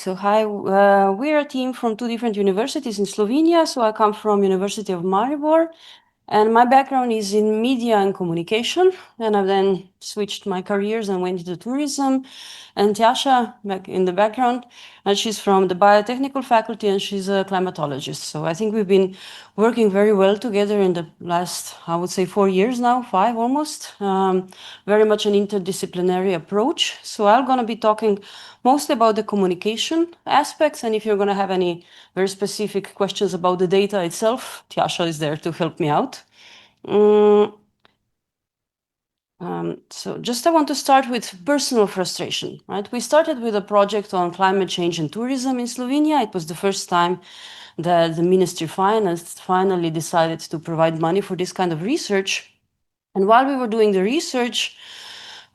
So hi, we're a team from two different universities in Slovenia. So I come from University of Maribor, and my background is in media and communication. And I've then switched my careers and went into tourism. And Tjasha, back in the background, and she's from the biotechnical faculty, and she's a climatologist. So I think we've been working very well together in the last, I would say, 4 years now, 5 almost. Very much an interdisciplinary approach. So I'm going to be talking mostly about the communication aspects. And if you're going to have any very specific questions about the data itself, Tjasha is there to help me out. So just I want to start with personal frustration, right? We started with a project on climate change and tourism in Slovenia. It was the first time that the Ministry of Finance finally decided to provide money for this kind of research. And while we were doing the research,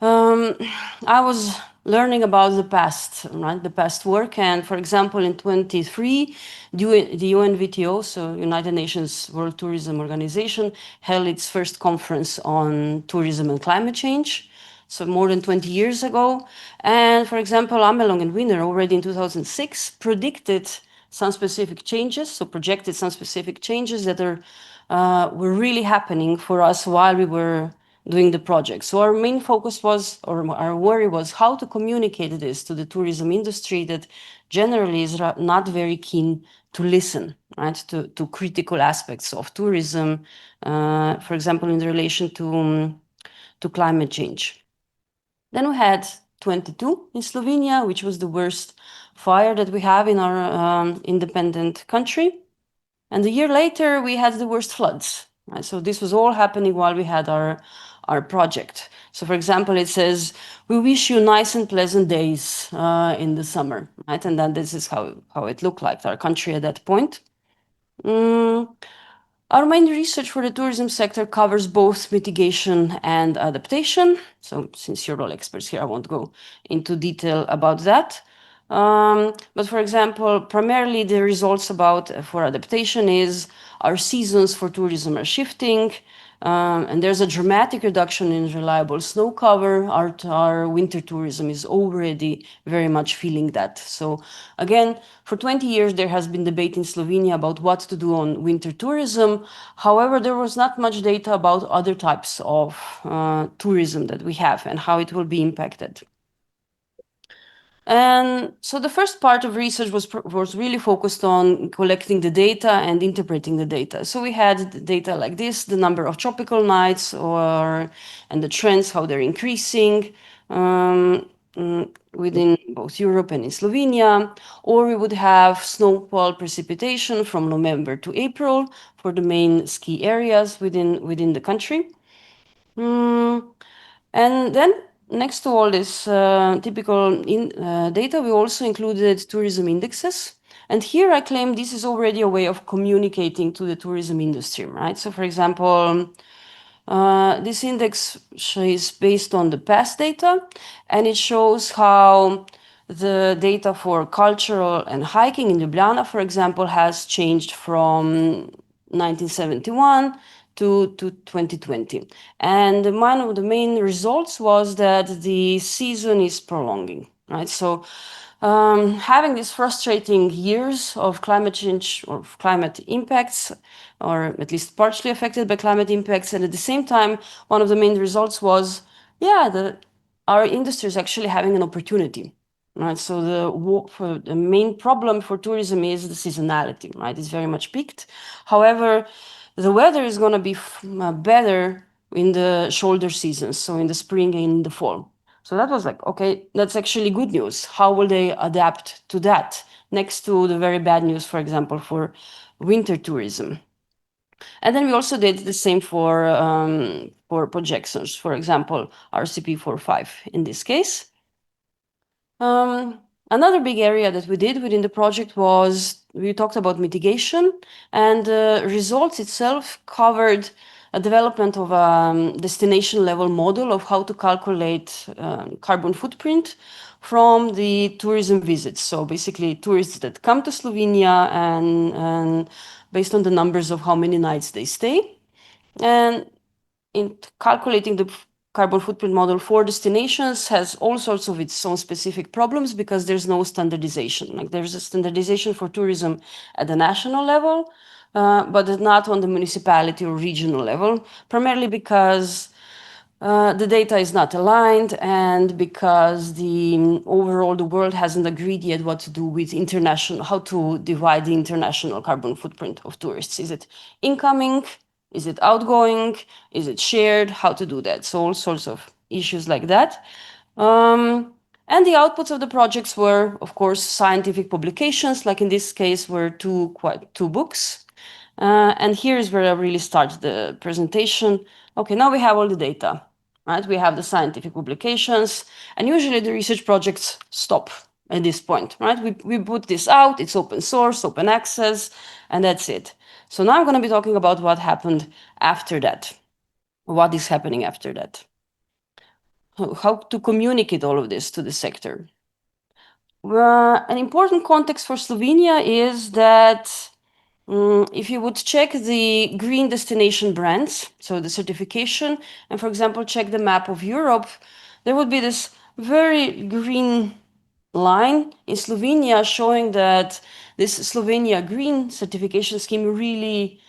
I was learning about the past, right? The past work. And for example, in 23, the UNWTO, so United Nations World Tourism Organization, held its first conference on tourism and climate change. So more than 20 years ago. And for example, Amelung and Wiener already in 2006 predicted some specific changes, so projected some specific changes that were really happening for us while we were doing the project. So our main focus was, or our worry was, how to communicate this to the tourism industry that generally is not very keen to listen, right, to critical aspects of tourism, for example, in relation to climate change. Then we had 22 in Slovenia, which was the worst fire that we have in our independent country. And a year later, we had the worst floods. Right? So this was all happening while we had our project. So for example, it says, we wish you nice and pleasant days in the summer, right? And then this is how it looked like, our country at that point. Our main research for the tourism sector covers both mitigation and adaptation. So since you're all experts here, I won't go into detail about that. But for example, primarily the results for adaptation is our seasons for tourism are shifting, and there's a dramatic reduction in reliable snow cover. Our winter tourism is already very much feeling that. So again, for 20 years, there has been debate in Slovenia about what to do on winter tourism. However, there was not much data about other types of tourism that we have and how it will be impacted. And so the first part of research was really focused on collecting the data and interpreting the data. So we had data like this, the number of tropical nights and the trends, how they're increasing within both Europe and in Slovenia. Or we would have snowfall precipitation from November to April for the main ski areas within the country. And then next to all this typical data, we also included tourism indexes. And here I claim this is already a way of communicating to the tourism industry, right? So for example, this index is based on the past data, and it shows how the data for cultural and hiking in Ljubljana, for example, has changed from 1971 to 2020. And one of the main results was that the season is prolonging, right? So having these frustrating years of climate change or climate impacts, or at least partially affected by climate impacts, and at the same time, one of the main results was, our industry is actually having an opportunity. Right, so the main problem for tourism is the seasonality, right? It's very much peaked. However, the weather is going to be better in the shoulder seasons, so in the spring and in the fall. So that was like, okay, that's actually good news. How will they adapt to that? Next to the very bad news, for example, for winter tourism. And then we also did the same for projections, for example, RCP45 in this case. Another big area that we did within the project was, we talked about mitigation, and the results itself covered a development of a destination level model of how to calculate carbon footprint from the tourism visits. So basically tourists that come to Slovenia and based on the numbers of how many nights they stay. And in calculating the carbon footprint model for destinations has all sorts of its own specific problems because there's no standardization. Like there's a standardization for tourism at the national level, but not on the municipality or regional level, primarily because the data is not aligned and because overall the world hasn't agreed yet what to do with how to divide the international carbon footprint of tourists. Is it incoming? Is it outgoing? Is it shared? How to do that? So all sorts of issues like that. And the outputs of the projects were, of course, scientific publications, like in this case were two books. And here is where I really start the presentation. Okay, now we have all the data, right? We have the scientific publications, and usually the research projects stop at this point, right? We put this out, it's open source, open access, and that's it. So now I'm going to be talking about what happened after that. What is happening after that? How to communicate all of this to the sector. An important context for Slovenia is that if you would check the green destination brands, so the certification, and for example, check the map of Europe, there would be this very green line in Slovenia showing that this Slovenia green certification scheme really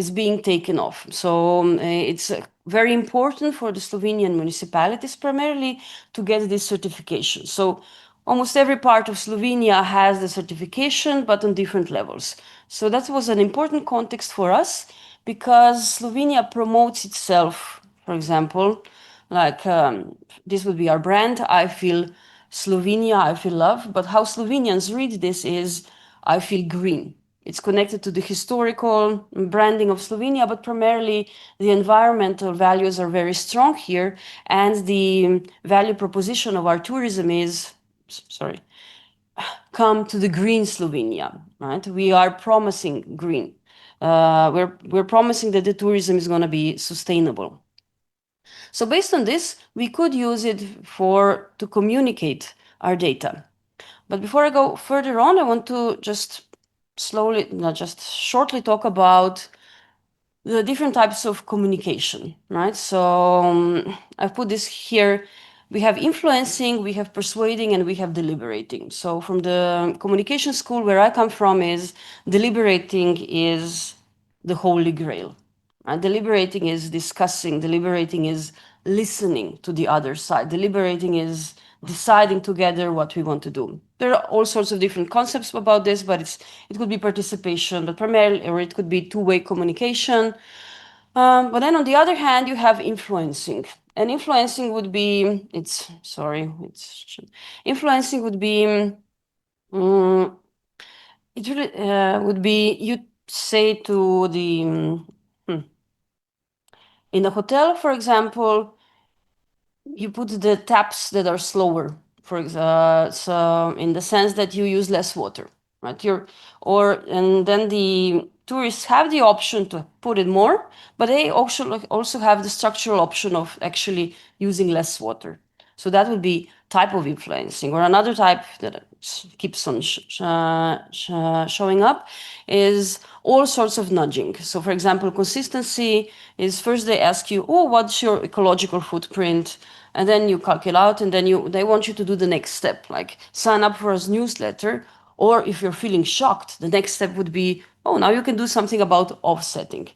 is being taken off. So it's very important for the Slovenian municipalities primarily to get this certification. So almost every part of Slovenia has the certification, but on different levels. So that was an important context for us because Slovenia promotes itself, for example, like this would be our brand, I feel Slovenia, I feel love, but how Slovenians read this is I feel green. It's connected to the historical branding of Slovenia, but primarily the environmental values are very strong here. And the value proposition of our tourism is, come to the green Slovenia, right? We are promising green. We're promising that the tourism is going to be sustainable. So based on this, we could use it to communicate our data. But before I go further on, I want to just shortly talk about the different types of communication, right? So I've put this here. We have influencing, we have persuading, and we have deliberating. So from the communication school where I come from is deliberating is the holy grail. Deliberating is discussing, deliberating is listening to the other side, deliberating is deciding together what we want to do. There are all sorts of different concepts about this, but it could be participation, but primarily, or it could be two-way communication. But then on the other hand, you have influencing. And influencing would be, influencing would be, it really would be, you say to in a hotel, for example, you put the taps that are slower, so in the sense that you use less water, right? And then the tourists have the option to put it more, but they also have the structural option of actually using less water. So that would be type of influencing. Or another type that keeps on showing up is all sorts of nudging. So for example, consistency is first they ask you, oh, what's your ecological footprint? And then you calculate out, and then they want you to do the next step, like sign up for a newsletter. Or if you're feeling shocked, the next step would be, oh, now you can do something about offsetting.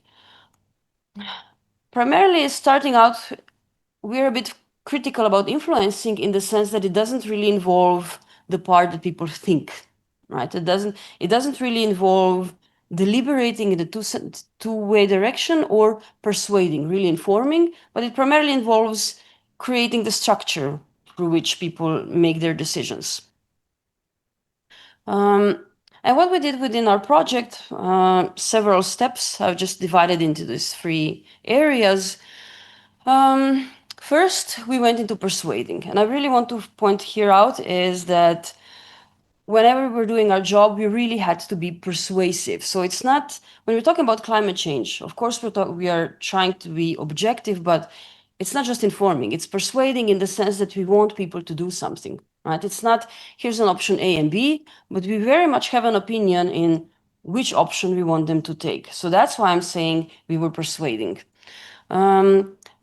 Primarily starting out, we're a bit critical about influencing in the sense that it doesn't really involve the part that people think, right? It doesn't really involve deliberating in the two-way direction or persuading, really informing, but it primarily involves creating the structure through which people make their decisions. And what we did within our project, several steps, I've just divided into these three areas. First, we went into persuading. And I really want to point here out is that whenever we're doing our job, we really had to be persuasive. So it's not, when we're talking about climate change, of course, we are trying to be objective, but it's not just informing, it's persuading in the sense that we want people to do something, right? It's not, here's an option A and B, but we very much have an opinion in which option we want them to take. So that's why I'm saying we were persuading.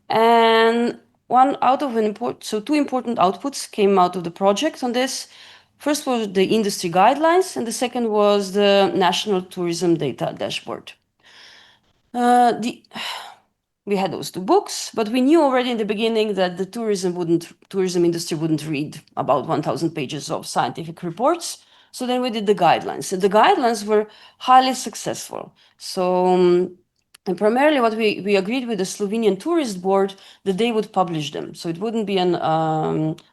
And two important outputs came out of the project on this. First was the industry guidelines, and the second was the National Tourism Data Dashboard. We had those two books, but we knew already in the beginning that the tourism industry wouldn't read about 1,000 pages of scientific reports. So then we did the guidelines, and the guidelines were highly successful. So, and primarily what we agreed with the Slovenian Tourist Board that they would publish them. So it wouldn't be an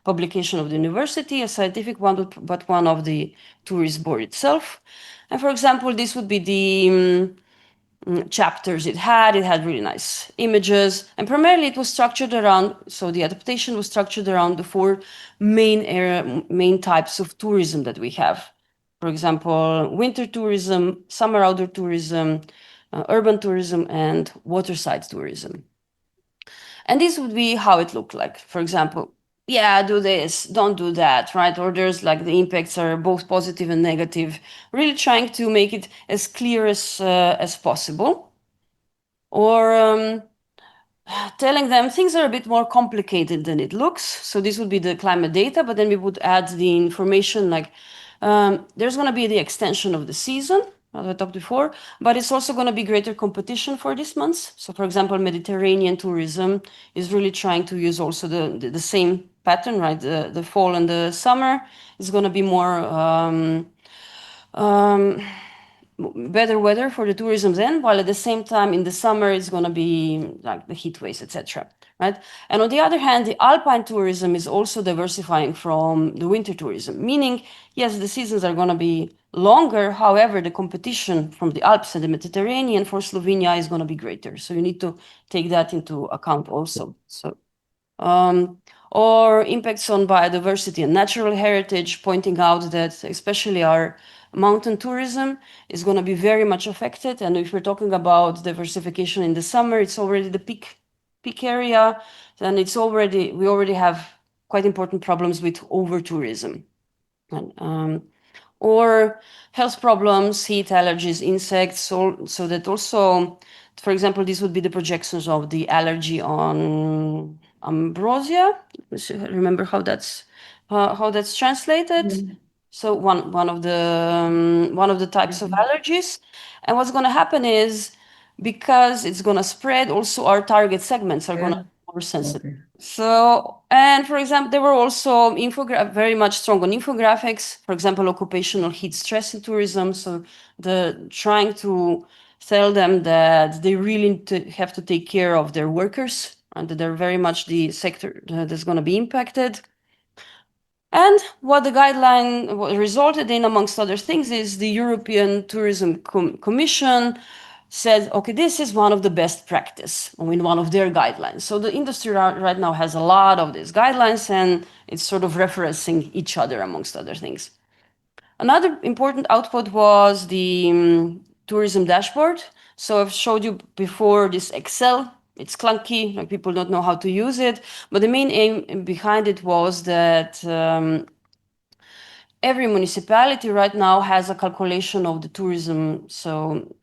publication of the university, a scientific one, but one of the Tourist Board itself. And for example, this would be the chapters it had really nice images, and primarily it was structured around, so the adaptation was structured around the four main types of tourism that we have. For example, winter tourism, summer outdoor tourism, urban tourism, and waterside tourism. And this would be how it looked like. For example, yeah, do this, don't do that, right? Or there's like the impacts are both positive and negative, really trying to make it as clear as possible. Or telling them things are a bit more complicated than it looks. So this would be the climate data, but then we would add the information like there's going to be the extension of the season, as I talked before, but it's also going to be greater competition for these months. So for example, Mediterranean tourism is really trying to use also the same pattern, right? The fall and the summer is going to be more better weather for the tourism then, while at the same time in the summer it's going to be like the heat waves, etc. Right? And on the other hand, the alpine tourism is also diversifying from the winter tourism, meaning, yes, the seasons are going to be longer. However, the competition from the Alps and the Mediterranean for Slovenia is going to be greater. So you need to take that into account also. So, or impacts on biodiversity and natural heritage, pointing out that especially our mountain tourism is going to be very much affected. And if we're talking about diversification in the summer, it's already the peak area. Then we already have quite important problems with over tourism. And, or health problems, heat, allergies, insects. So that also, for example, this would be the projections of the allergy on ambrosia. Remember how that's translated. So one of the types of allergies. And what's going to happen is, because it's going to spread, also our target segments are going to be more sensitive. Okay. So, and for example, there were also very much strong on infographics, for example, occupational heat stress in tourism. So trying to tell them that they really have to take care of their workers, and that they're very much the sector that's going to be impacted. And what the guideline resulted in, amongst other things, is the European Tourism Commission said, okay, this is one of the best practice in one of their guidelines. So the industry right now has a lot of these guidelines, and it's sort of referencing each other, amongst other things. Another important output was the tourism dashboard. So I've showed you before this Excel. It's clunky, like people don't know how to use it. But the main aim behind it was that every municipality right now has a calculation of the tourism. So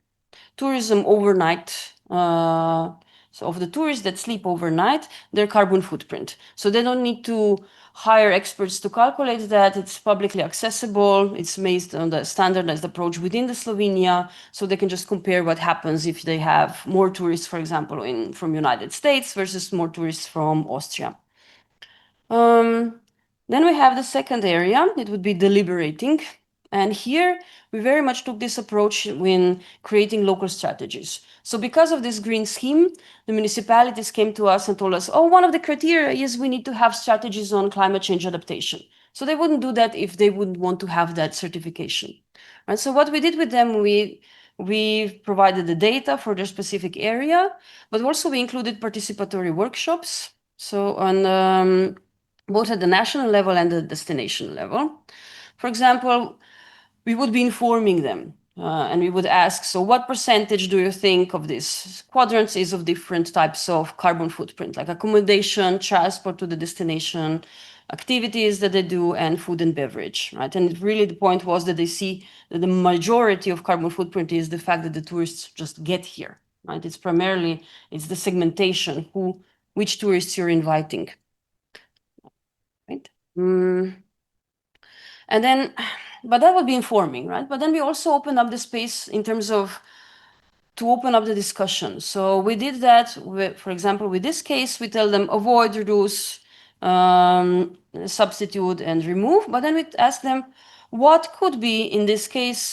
tourism overnight, so of the tourists that sleep overnight, their carbon footprint. So they don't need to hire experts to calculate that. It's publicly accessible. It's based on the standardized approach within the Slovenia. So they can just compare what happens if they have more tourists, for example, from United States versus more tourists from Austria. Then we have the second area. It would be deliberating. And here we very much took this approach when creating local strategies. So because of this green scheme, the municipalities came to us and told us, oh, one of the criteria is we need to have strategies on climate change adaptation. So they wouldn't do that if they wouldn't want to have that certification. Right? So what we did with them, we provided the data for their specific area, but also we included participatory workshops. So on both at the national level and the destination level. For example, we would be informing them and we would ask, so what percentage do you think of these quadrants is of different types of carbon footprint, like accommodation, transport to the destination, activities that they do, and food and beverage, right? And really the point was that they see that the majority of carbon footprint is the fact that the tourists just get here, right? It's the segmentation, which tourists you're inviting. Right? And then, but that would be informing, right? But then we also open up the space in terms of to open up the discussion. So we did that, for example, with this case, we tell them avoid, reduce, substitute, and remove. But then we ask them what could be, in this case,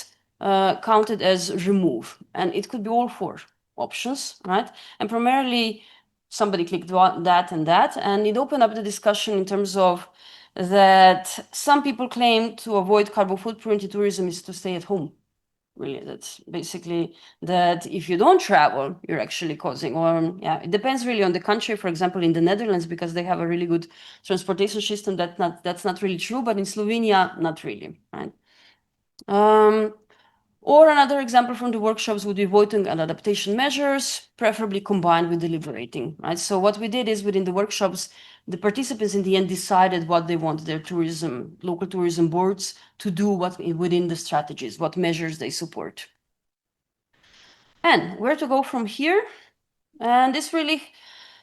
counted as remove. And it could be all four options, right? And primarily, somebody clicked that and that, and it opened up the discussion in terms of that some people claim to avoid carbon footprint in tourism is to stay at home. Really, that's basically that if you don't travel, you're actually causing, or yeah, it depends really on the country. For example, in the Netherlands, because they have a really good transportation system, that's not really true, but in Slovenia, not really, right? Or another example from the workshops would be voting and adaptation measures, preferably combined with deliberating, right? So what we did is within the workshops, the participants in the end decided what they want their tourism, local tourism boards to do within the strategies, what measures they support. And where to go from here? And this really,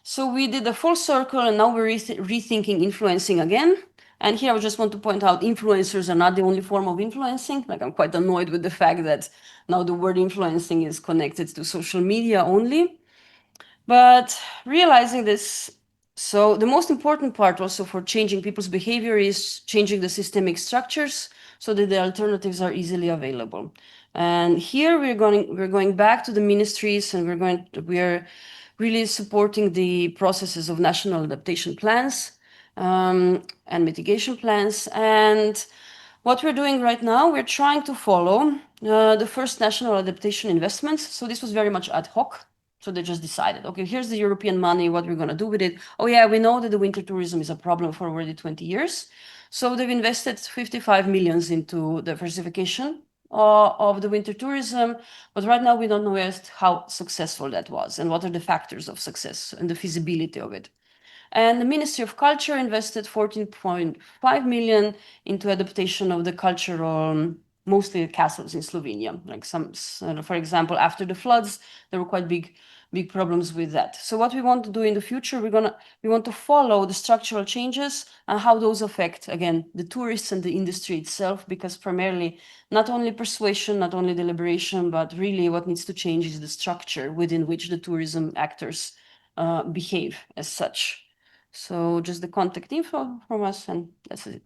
so we did a full circle and now we're rethinking influencing again. And here I just want to point out influencers are not the only form of influencing. Like I'm quite annoyed with the fact that now the word influencing is connected to social media only. But realizing this, so the most important part also for changing people's behavior is changing the systemic structures so that the alternatives are easily available. And here we're going back to the ministries and we're really supporting the processes of national adaptation plans and mitigation plans. And what we're doing right now, we're trying to follow the first national adaptation investments. So this was very much ad hoc. So they just decided, okay, here's the European money, what we're going to do with it. Oh yeah, we know that the winter tourism is a problem for already 20 years. So they've invested 55 millions into diversification of the winter tourism. But right now we don't know yet how successful that was and what are the factors of success and the feasibility of it. And the Ministry of Culture invested 14.5 million into adaptation of the cultural, mostly castles in Slovenia. Like for example, after the floods, there were quite big problems with that. So what we want to do in the future, we want to follow the structural changes and how those affect, again, the tourists and the industry itself, because primarily not only persuasion, not only deliberation, but really what needs to change is the structure within which the tourism actors behave as such. So just the contact info from us, and that's it.